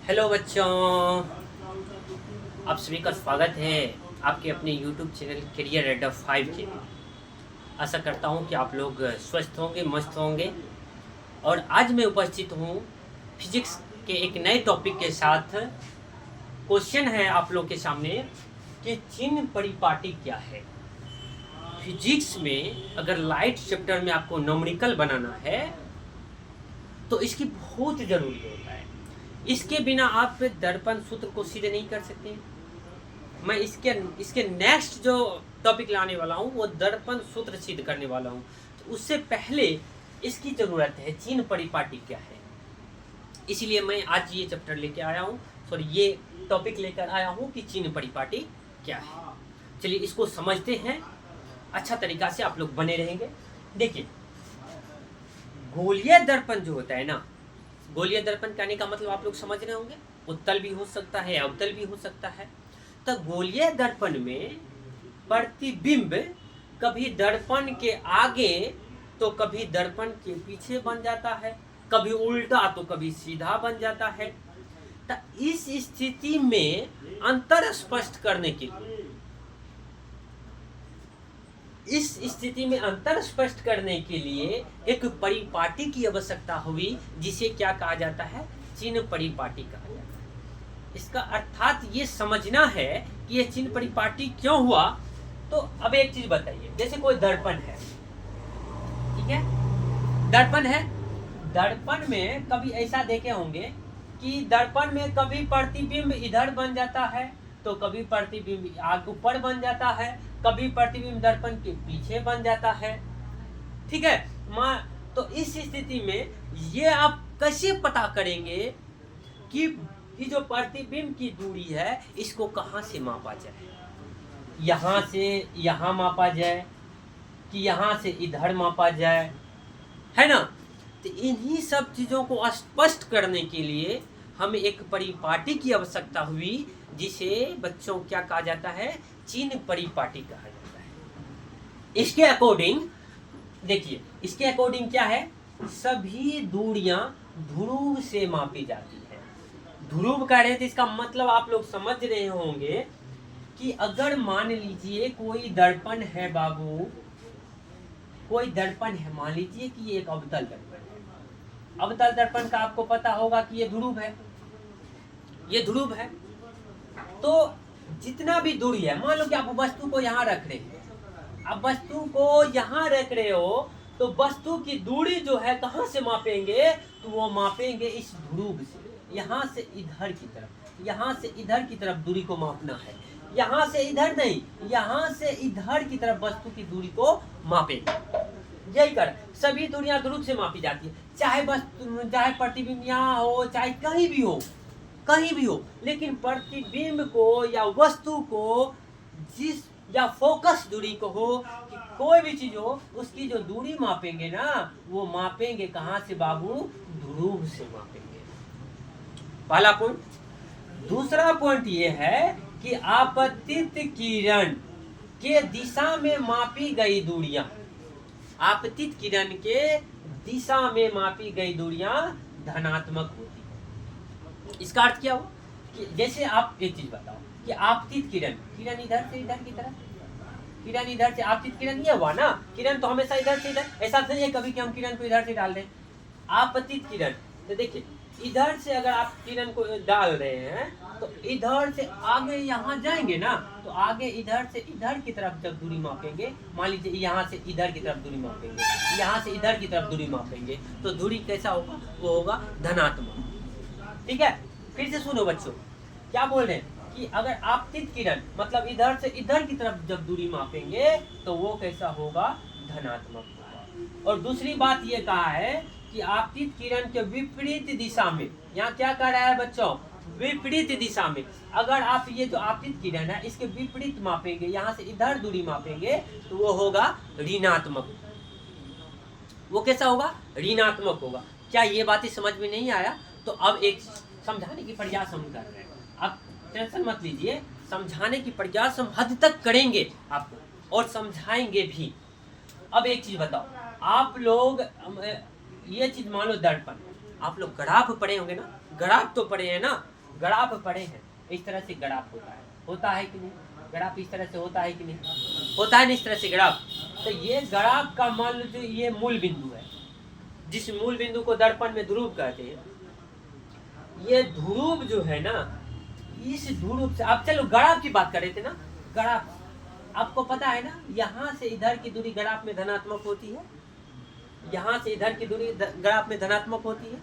Hello बच्चों, आप सभी का स्वागत है आपके अपने यूट्यूब चैनल करियर एडा 5 के। आशा करता हूँ कि आप लोग स्वस्थ होंगे, मस्त होंगे। और आज मैं उपस्थित हूँ फिजिक्स के एक नए टॉपिक के साथ। क्वेश्चन है आप लोग के सामने कि चिन्ह परिपाटी क्या है। फिजिक्स में अगर लाइट चैप्टर में आपको न्यूमेरिकल बनाना है तो इसकी बहुत ज़रूरी होता है। इसके बिना आप दर्पण सूत्र को सीधे नहीं कर सकते। मैं इसके नेक्स्ट जो टॉपिक लाने वाला हूँ वो दर्पण सूत्र सिद्ध करने वाला हूँ। तो उससे पहले इसकी ज़रूरत है चिन्ह परिपाटी क्या है। इसीलिए मैं आज ये चैप्टर लेके आया हूँ, सॉरी ये टॉपिक लेकर आया हूँ कि चिन्ह परिपाटी क्या है। चलिए इसको समझते हैं। अच्छा तरीका से आप लोग बने रहेंगे। देखिए, गोलीय दर्पण जो होता है ना, गोलीय दर्पण कहने का मतलब आप लोग समझ रहे होंगे, उत्तल भी हो सकता है, अवतल भी हो सकता है। तो गोलीय दर्पण में प्रतिबिंब कभी दर्पण के आगे तो कभी दर्पण के पीछे बन जाता है, कभी उल्टा तो कभी सीधा बन जाता है। तो इस स्थिति में अंतर स्पष्ट करने के लिए एक परिपाटी की आवश्यकता हुई, जिसे क्या कहा जाता है, चिन्ह परिपाटी कहा जाता है। इसका अर्थात ये समझना है कि ये चिन्ह परिपाटी क्यों हुआ। तो अब एक चीज बताइए, जैसे कोई दर्पण है, ठीक है, दर्पण है, दर्पण में कभी ऐसा देखे होंगे कि दर्पण में कभी प्रतिबिंब इधर बन जाता है तो कभी प्रतिबिंब आगे ऊपर बन जाता है, कभी प्रतिबिंब दर्पण के पीछे बन जाता है, ठीक है। तो इस स्थिति में ये आप कैसे पता करेंगे कि ये जो प्रतिबिंब की दूरी है इसको कहाँ से मापा जाए, यहाँ से यहाँ मापा जाए कि यहाँ से इधर मापा जाए, है ना। तो इन्हीं सब चीज़ों को स्पष्ट करने के लिए हमें एक परिपाटी की आवश्यकता हुई, जिसे बच्चों क्या कहा जाता है, चिन्ह परिपाटी कहा जाता है। इसके अकॉर्डिंग देखिए, इसके अकॉर्डिंग क्या है, सभी दूरियां ध्रुव से मापी जाती है। ध्रुव कह रहे हैं तो इसका मतलब आप लोग समझ रहे होंगे कि अगर मान लीजिए कोई दर्पण है बाबू, कोई दर्पण है, मान लीजिए कि ये एक अवतल दर्पण है। अवतल दर्पण का आपको पता होगा कि ये ध्रुव है, ये ध्रुव है। तो जितना भी दूरी है, मान लो कि आप वस्तु को यहाँ रख रहे हैं, अब वस्तु को यहाँ रख रहे हो तो वस्तु की दूरी जो है कहाँ से मापेंगे, तो वो मापेंगे इस ध्रुव से। यहाँ से इधर की तरफ, यहाँ से इधर की तरफ दूरी को मापना है, यहाँ से इधर नहीं, यहाँ से इधर की तरफ वस्तु की दूरी को मापेंगे। यही कर सभी दूरियां ध्रुव से मापी जाती है, चाहे वस्तु, चाहे प्रतिबिंब यहाँ हो, चाहे कहीं भी हो, कहीं भी हो, लेकिन प्रतिबिंब को या वस्तु को जिस या फोकस दूरी को हो, कि कोई भी चीज हो, उसकी जो दूरी मापेंगे ना, वो मापेंगे कहाँ से बाबू, ध्रुव से मापेंगे। पहला पॉइंट। दूसरा पॉइंट ये है कि आपतित किरण के दिशा में मापी गई दूरियां, आपतित किरण के दिशा में मापी गई दूरियां धनात्मक होती है। इसका अर्थ क्या हुआ कि जैसे आप एक चीज बताओ कि आपतित किरण, किरण इधर से इधर की तरफ, किरण इधर से, आपतित किरण ये हुआ ना, किरण तो हमेशा इधर से इधर, ऐसा नहीं है कभी कि हम किरण को इधर से डाल दें। आपतित किरण, तो देखिए इधर से अगर आप किरण को डाल रहे हैं तो इधर से आगे यहाँ जाएंगे ना, तो आगे इधर से इधर की तरफ जब दूरी मापेंगे, मान लीजिए यहाँ से इधर की तरफ दूरी मापेंगे, यहाँ से इधर की तरफ दूरी मापेंगे, तो दूरी कैसा होगा, वो होगा धनात्मक। ठीक है, फिर से सुनो बच्चों, क्या बोल रहे हैं कि अगर आपतित किरण मतलब इधर से इधर की तरफ जब दूरी मापेंगे तो वो कैसा होगा, धनात्मक होगा। और दूसरी बात ये कहा है कि आपतित किरण के विपरीत दिशा में, यहाँ क्या कह रहा है बच्चों, विपरीत दिशा में, अगर आप ये जो आपतित किरण है इसके विपरीत मापेंगे, यहाँ से इधर दूरी मापेंगे, तो वो होगा ऋणात्मक। वो कैसा होगा, ऋणात्मक होगा। क्या ये बातें समझ में नहीं आया? तो अब एक समझाने की प्रयास हम कर रहे हैं, आप टेंशन मत लीजिए, समझाने की प्रयास हम हद तक करेंगे आपको और समझाएंगे भी। अब एक चीज बताओ, आप लोग ये चीज मान लो दर्पण, आप लोग ग्राफ पढ़े होंगे ना, ग्राफ तो पढ़े हैं ना, ग्राफ पढ़े हैं, इस तरह से ग्राफ होता है कि नहीं? ग्राफ इस तरह से होता है कि नहीं? होता है ना इस तरह से ग्राफ। तो ये ग्राफ का मान लीजिए ये मूल बिंदु है, जिस मूल बिंदु को दर्पण में ध्रुव कहते हैं। ये ध्रुव जो है ना, इस ध्रुव से आप चलो ग्राफ की बात कर रहे थे ना, ग्राफ आपको पता है ना, यहाँ से इधर की दूरी ग्राफ में धनात्मक होती है, यहाँ से इधर की दूरी ग्राफ में धनात्मक होती है,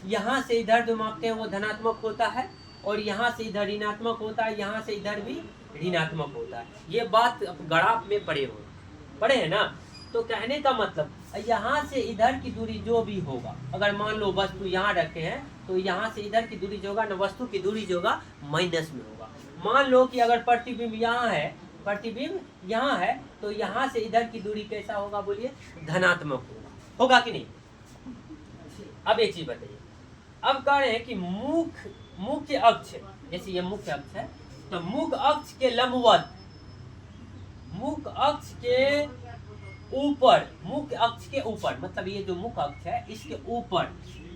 यहाँ से इधर जो मापते हैं वो धनात्मक होता है, और यहाँ से इधर ऋणात्मक होता है, यहाँ से इधर भी ऋणात्मक होता है। ये बात ग्राफ में पढ़े हैं ना। तो कहने का मतलब यहाँ से इधर की दूरी जो भी होगा, अगर मान लो वस्तु यहाँ रखे हैं तो यहाँ से इधर की दूरी जो होगा ना, वस्तु की दूरी जो होगा माइनस में होगा। मान लो कि अगर प्रतिबिंब यहाँ है, प्रतिबिंब यहाँ है, तो यहाँ से इधर की दूरी कैसा होगा बोलिए? धनात्मक होगा कि नहीं? अब एक चीज बताइए, अब कह रहे हैं कि मुख्य अक्ष, जैसे ये मुख्य अक्ष है, तो मुख्य अक्ष के लंबवत, मुख्य अक्ष के ऊपर, मुख्य अक्ष के ऊपर मतलब ये जो मुख्य अक्ष है इसके ऊपर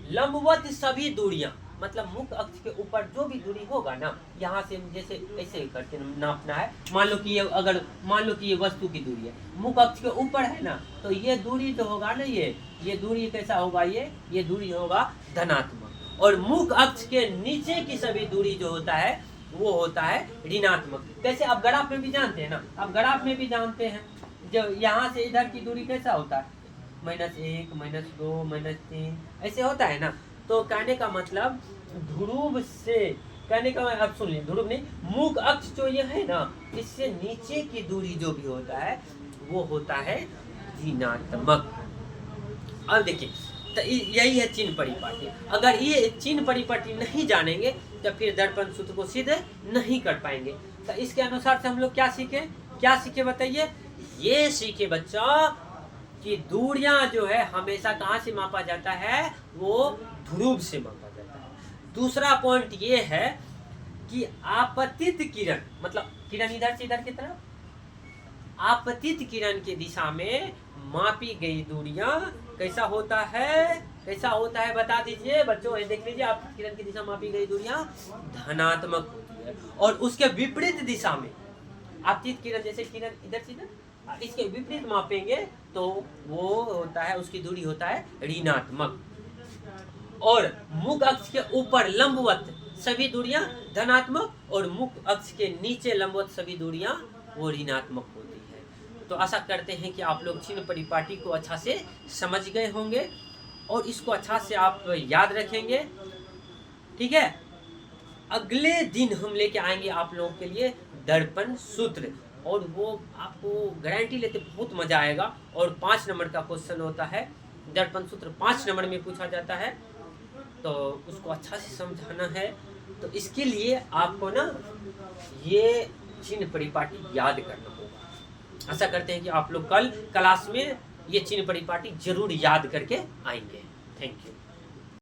लंबवत सभी दूरियां, मतलब मुख्य अक्ष के ऊपर जो भी दूरी होगा ना, यहाँ से जैसे ऐसे करके नापना है। मान लो कि ये अगर मान लो कि ये वस्तु की दूरी है, मुख्य अक्ष के ऊपर है ना, तो ये दूरी जो होगा ना, ये दूरी कैसा होगा? ये दूरी होगा धनात्मक। और मुख्य अक्ष के नीचे की सभी दूरी जो होता है वो होता है ऋणात्मक। कैसे? आप ग्राफ में भी जानते हैं ना, आप ग्राफ में भी जानते हैं, जो यहाँ से इधर की दूरी कैसा होता है? -1, -2, -3 ऐसे होता है ना। तो कहने का मतलब ध्रुव से, कहने का अब सुन लीजिए, ध्रुव नहीं, मुख्य अक्ष जो ये है ना, इससे नीचे की दूरी जो भी होता है वो होता है ऋणात्मक। अब देखिए, तो यही है चिन्ह परिपाटी। अगर ये चिन्ह परिपाटी नहीं जानेंगे तो फिर दर्पण सूत्र को सिद्ध नहीं कर पाएंगे। तो इसके अनुसार से हम लोग क्या सीखे बताइए? ये सीखे बच्चा कि दूरियां जो है हमेशा कहाँ से मापा जाता है? वो ध्रुव से मापा जाता है। दूसरा पॉइंट ये है कि आपतित किरण, मतलब किरण इधर से इधर की तरफ, आपतित किरण की दिशा में मापी गई दूरियां कैसा होता है बता दीजिए बच्चों। ये देख लीजिए, आपतित किरण की दिशा मापी गई दूरियां धनात्मक होती है, और उसके विपरीत दिशा में आपतित किरण, जैसे किरण इधर से इधर, इसके विपरीत मापेंगे तो वो होता है, उसकी दूरी होता है ऋणात्मक। और मुख्य अक्ष के ऊपर लंबवत सभी दूरियां धनात्मक, और मुख्य अक्ष के नीचे लंबवत सभी दूरियां वो ऋणात्मक होती है। तो आशा करते हैं कि आप लोग चिन्ह परिपाटी को अच्छा से समझ गए होंगे और इसको अच्छा से आप याद रखेंगे। ठीक है, अगले दिन हम लेके आएंगे आप लोगों के लिए दर्पण सूत्र, और वो आपको गारंटी लेते बहुत मजा आएगा। और 5 नंबर का क्वेश्चन होता है, दर्पण सूत्र 5 नंबर में पूछा जाता है, तो उसको अच्छा से समझाना है। तो इसके लिए आपको ना ये चिन्ह परिपाटी याद करना होगा। आशा करते हैं कि आप लोग कल क्लास में ये चिन्ह परिपाटी जरूर याद करके आएंगे। Thank you.